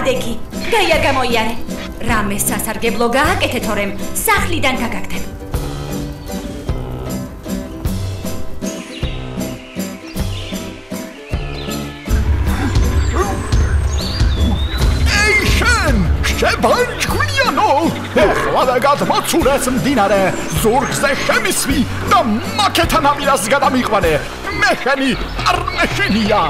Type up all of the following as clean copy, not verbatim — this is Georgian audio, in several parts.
დადეგი. გაი არ გამოიარე. რამე სასარგებლო გააკეთე თორემ სახლიდან გაგაგდებ. შებანჩქვიანო! ეხლა გადმოცურეს მდინარე, ზურგზე შემისვი და მაკეთა ნაპირას გადამიყვანე. მე შენი არ მეშინია.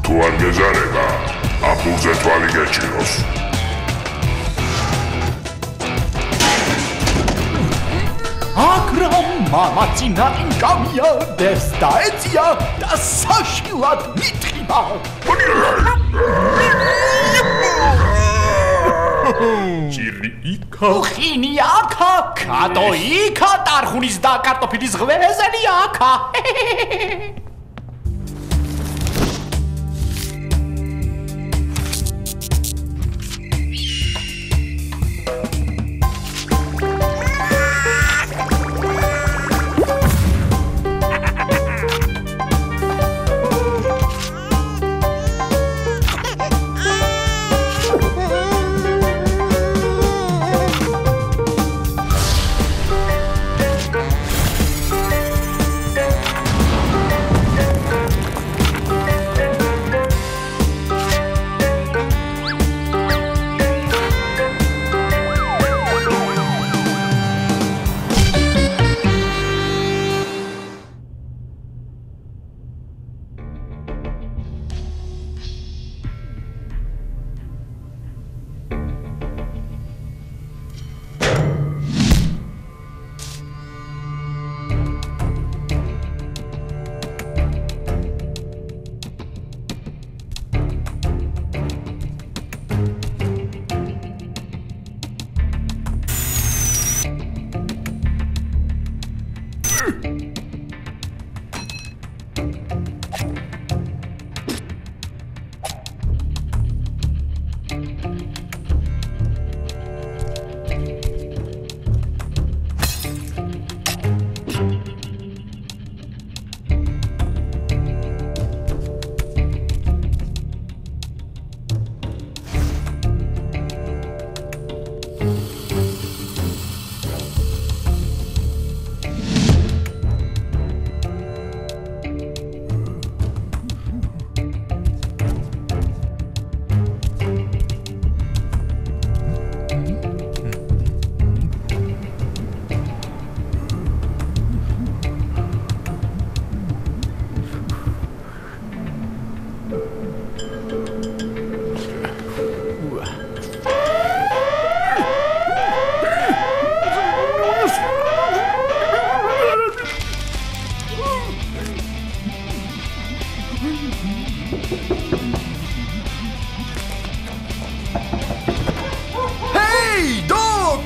თუ არ გეზარება, აბურზე თვალი გეჭიროს. აკრამ მამაცინა ინკამია დევს დაეწია და საშილად მიტყიმა. ჭირი იქა, ხინი აქა, კატო იქა, ტარხუნის და კარტოფილის ღვეზენი აქა.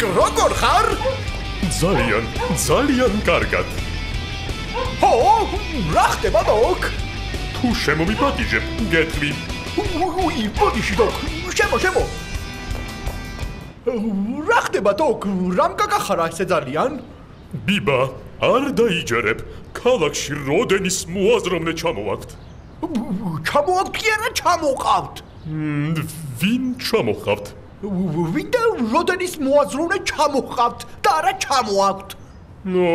როგორ ხარ? ძალიან კარგად. ო, რა ხდება დოკ? თუ შემომიპატიჟებ, გეტყვი. იპატიჟი დოკ, შემო. რა ხდება დოკ? რამ გაგახარა ესე ძალიან? ბიბა, არ დაიჯერებ. ქალაქში როდენის მოაზროვნე ჩამოვაქვთ. ჩამოვაქვთ კი არა ჩამოყავთ? ვინ ჩამოყავთ? ვინდა როდენის მოაზროვნე ჩამოყავთ და არა ჩამოაქვთ? ნო,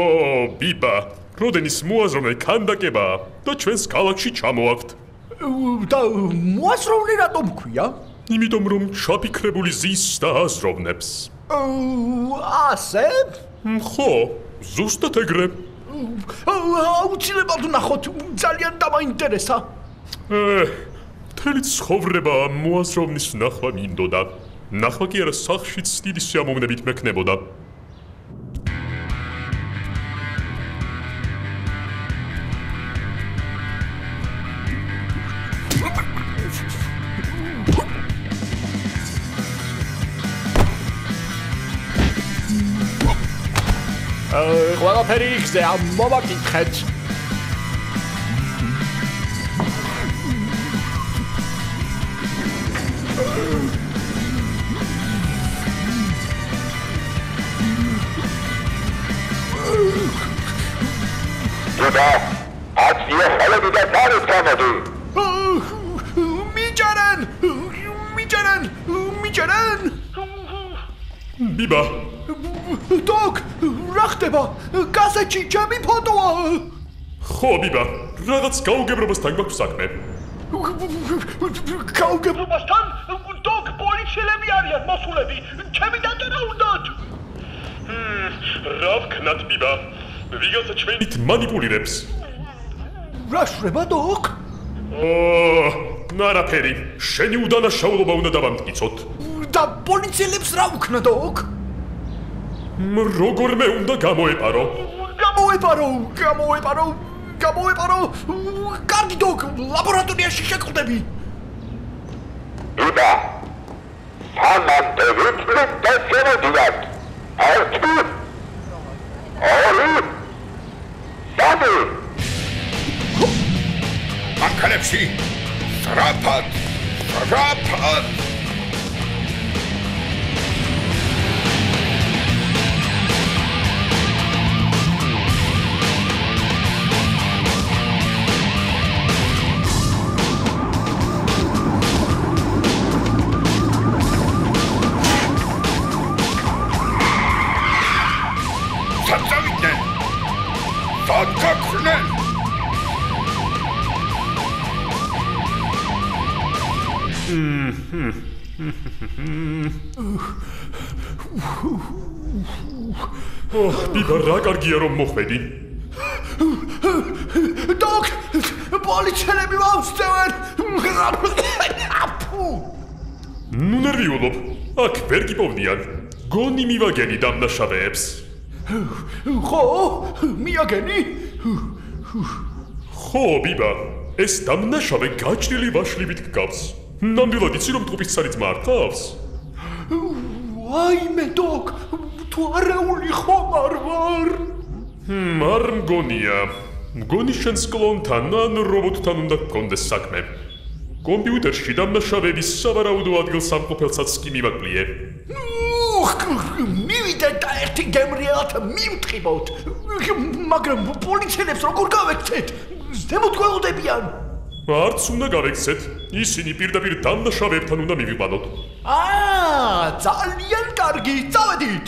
ბიბა, როდენის მოაზროვნე ქანდაკებაა და ჩვენს ქალაქში ჩამოაქვთ. და მოაზროვნე რატომ ქვია? იმიტომ რომ ჩაფიქრებული ზის და აზროვნებს. ასე? ხო, ზუსტად ეგრე. აუცილებლად ნახოთ, ძალიან დამაინტერესა. მთელი ცხოვრება მოაზროვნის ნახვა მინდოდა. ნახვა კი არა სახლშიც დიდი სიამოვნებით მექნებოდა. ყველაფერი იქზე, მოვაკითხეთ. ბიბა, აცია ხელები და გარეთ გამოდი. მიჯერენ. ბიბა, დოკ, რა ხდება? გაზეთში ჩემი ფოტოა. ხო ბიბა, რაღაც გაუგებრობასთან გვაქვს საქმე. გაუგებრობასთან? დოკ, პოლიციელები არიან მოსულები. ჩემი დატანა უნდათ. რა ვქნათ ბიბა? ვიღაცა ჩვენით მანიპულირებს. რა შრება დოკ? ნარაფერი, შენი უდანაშაულობა უნდა დავამტკიცოთ. და პოლიციელებს რა ვქნა დოკ? როგორმე უნდა გამოეპარო. გამოეპარო. კარგი დოკ, ლაბორატორიაში შეკვდები. ბიბა, სამამდე ვიწვით და შემოდიათ. ერთი, ორი, სამი. მანქანებში სრაფად. საწავიდნენ. სად გაქრნენ? ბიბა, რა კარგია რომ მოხვედი. დოკ, პოლიციელები ვავსწევენ. ნუ ნერვიულობ, აქ ვერ გიპოვნიან. გონი მივაგენი დამნაშავეებს. ხო, მიაგენი? ხო ბიბა, ეს დამნაშავე გაჭრილი ვაშლივით გგავს. ნამდვილად იცი რომ ტყუპის ცარიც მართავს? ვაიმე დოკ, თუ არეული ხომ არ ვარ? არ მგონია. მგონი შენს კლონთან ან რობოტთან უნდა გქონდეს საქმე. კომპიუტერში დამნაშავეების სავარაუდო ადგილსამყოფელსაც კი მივაკლიე. მივიდეთ და ერთი გემრიელად მივტყიბოთ. მაგრამ პოლიციელებს როგორ გავექცეთ? ზემოთ გველოდებიან. არც უნდა გავექცეთ. ისინი პირდაპირ დამნაშავეებთან უნდა მივიყვანოთ. ძალიან კარგი, წავედით.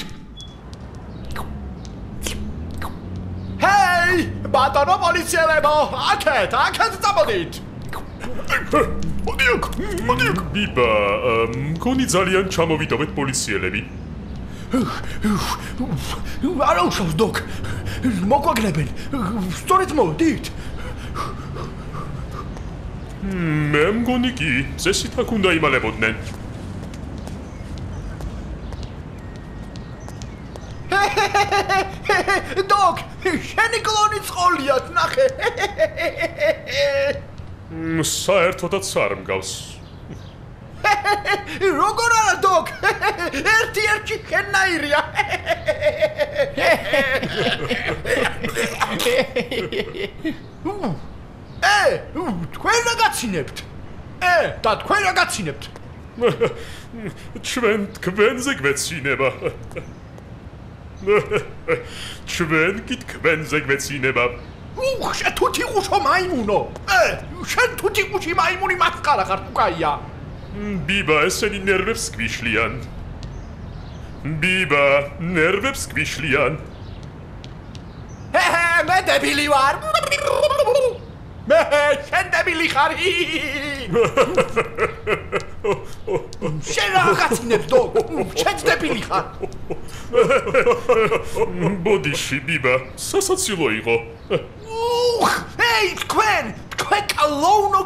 ჰეი, ბატონო პოლიციელებო, აქეთ წამოდით. მოდიოქ. ბიბა, მგონი ძალიან ჩამოვიდოვეთ პოლიციელები. არა უშავს დოკ, მოგვაგლებენ. სწორედ მოვდით. მე მგონი კი, წესით აქ უნდა იმალებოდნენ. დოკ, შენი კლონი წყოლიათ, ნახე. საერთოდაც არ მგავს. როგორ არა დოკ? ერთი შენნაირია. თქვენ რა გაცინებთ? და თქვენ რა გაცინებთ? ჩვენ თქვენზე გვეცინება. ჩვენ კი თქვენზე გვეცინება. შენ თუთი ყუშო მაიმუნო. შენ თუთი ყუში მაიმუნი მასყარა ხარ თუ კაია. ბიბა, ესენი ნერვებს გვიშლიან. ბიბა, ნერვებს გვიშლიან. მე დებილი ვარ. მე შენ დებილი ხარ. შენ რა გაცინებ დოგ? შენ დებილი ხარ. ბოდიში ბიბა, სასაცილო იყო. ჰეი, თქვენ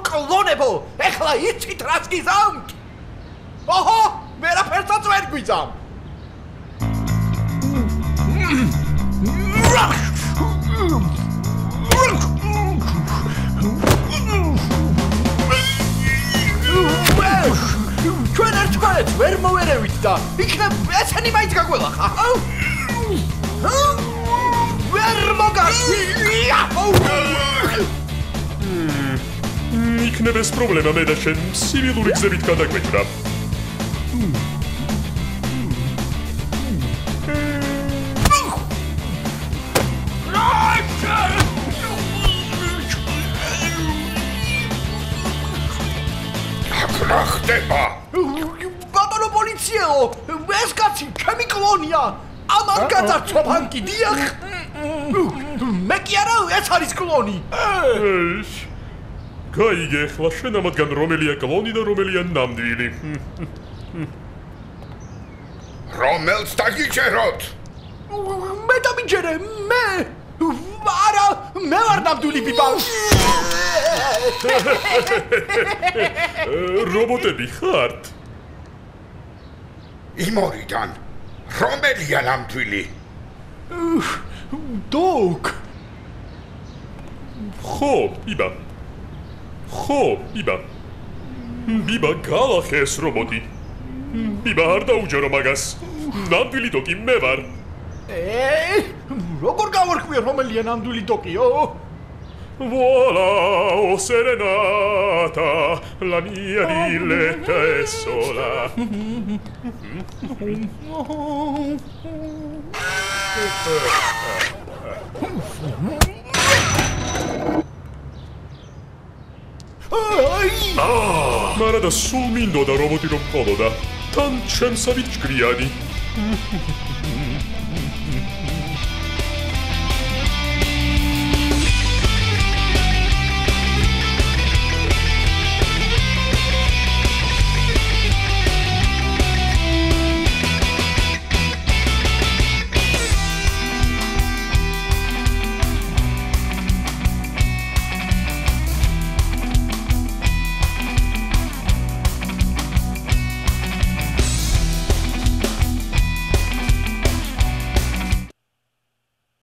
კლონებო, ეხლა იცით რას გიზამთ? ოჰო, ვერაფერსაც ვერ გვიზამ. ჩვენ ერთმანეთს ვერ მოვერევით და იქნებ ესენი მაინც გაგველახა. ვერ მოგაგვია. იქნებ ეს პრობლემა მე და შენ ცივილური გზებით გადაგვეჭრა. კაციო, ეს კაცი ჩემი კლონია. ამან გადარჩა ფანკი, დიახ. მე კი არა, ეს არის კლონი. გაიგე, ახლა შენ ამათგან რომელია კლონი და რომელია ნამდვილი? რომელს დაგიჯეროთ? მე დამიჯერე, მე. არა, მე ვარ ნამდვილი ბიბა. რობოტები ხართ? იმ ორიდან რომელია ნამდვილი? დოკ. ხო, ბიბა. ბიბა გალახეს რობოტი. ბიბა არ დაუჯერო მაგას. ნამდვილი დოკი მე ვარ. როგორ გავარკვიე რომელია ნამდვილი დოკიო? Voilà, oh serenata, la mia villetta è sola. მარა და სულ მინდოდა რობოტი რომ ყოლოდა. თან ჩემსავით ჯგრიანი.